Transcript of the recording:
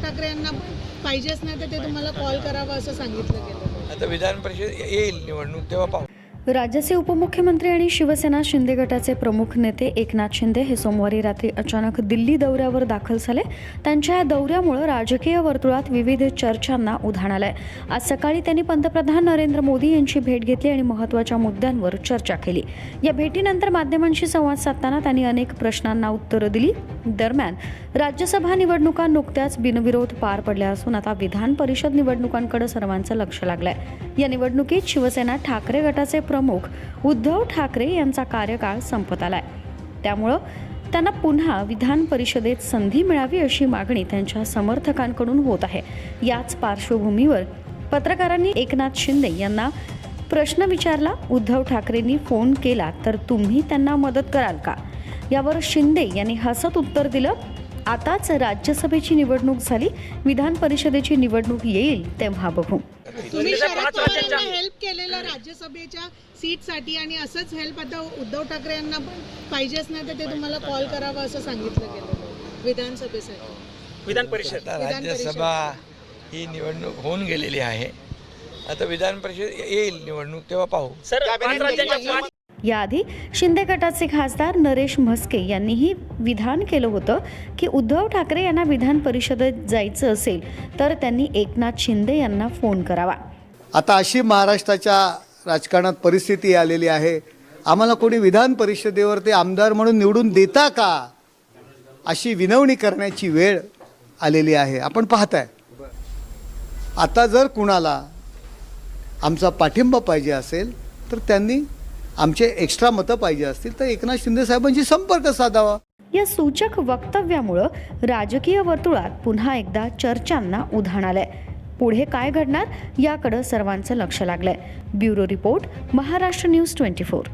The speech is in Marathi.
ठाकरे यांना पाहिजेच नाही तर ते तुम्हाला कॉल करावा असं सांगितलं गेलं. आता विधान परिषद येईल निवडणूक तेव्हा पाहू. राज्याचे उपमुख्यमंत्री आणि शिवसेना शिंदे गटाचे प्रमुख नेते एकनाथ शिंदे हे सोमवारी रात्री अचानक दिल्ली दौऱ्यावर दाखल झाले. त्यांच्या या दौऱ्यामुळे राजकीय वर्तुळात विविध चर्चांना उधाण आलंय. आज सकाळी त्यांनी पंतप्रधान नरेंद्र मोदी यांची भेट घेतली आणि महत्त्वाच्या मुद्द्यांवर चर्चा केली. या भेटीनंतर माध्यमांशी संवाद साधताना त्यांनी अनेक प्रश्नांना उत्तरं दिली. दरम्यान राज्यसभा निवडणुका नुकत्याच बिनविरोध पार पडल्या असून आता विधान परिषद निवडणुकांकडे सर्वांचं लक्ष लागलंय. या निवडणुकीत शिवसेना ठाकरे गटाचे प्रमुख उद्धव ठाकरे यांचा कार्यकाळ संपत आलाय. त्यामुळं त्यांना पुन्हा विधान परिषदेत संधी मिळावी अशी मागणी त्यांच्या समर्थकांकडून होत आहे. याच पार्श्वभूमीवर पत्रकारांनी एकनाथ शिंदे यांना प्रश्न विचारला. उद्धव ठाकरेंनी फोन केला तर तुम्ही त्यांना मदत कराल का? यावर शिंदे यांनी हसत उत्तर दिलं, आताच राज्यसभेची निवडणूक झाली, विधान परिषदेची निवडणूक येईल तेव्हा बघू. तुम्ही शरद पवारांना हेल्प केलेलं राज्यसभेच्या सीटसाठी आणि असंच हेल्प आता उद्धव ठाकरे यांना पाहिजेच नाही तर ते तुम्हाला कॉल करावा असं सांगितलं गेलं विधानसभेसाठी. विधान परिषद आता राज्यसभा ही निवडणूक होऊन गेलेली आहे. आता विधान परिषद येईल निवडणूक तेव्हा पाहू. सर, 5 राज्यांच्या याआधी शिंदे गटाचे खासदार नरेश म्हस्के यांनीही विधान केलं होतं की उद्धव ठाकरे यांना विधान परिषदेत जायचं असेल तर त्यांनी एकनाथ शिंदे यांना फोन करावा. आता अशी महाराष्ट्राच्या राजकारणात परिस्थिती आलेली आहे. आम्हाला कोणी विधान परिषदेवर ते आमदार म्हणून निवडून देता का अशी विनवणी करण्याची वेळ आलेली आहे. आपण पाहताय आता जर कुणाला आमचा पाठिंबा पाहिजे असेल तर त्यांनी आमचे एक्स्ट्रा मतं पाहिजे असतील तर एकनाथ शिंदे साहेबांशी संपर्क साधावा. या सूचक वक्तव्यामुळं राजकीय वर्तुळात पुन्हा एकदा चर्चांना उधाण आलंय. पुढे काय घडणार याकडे सर्वांचं लक्ष लागलंय. Bureau report, Maharashtra news 24.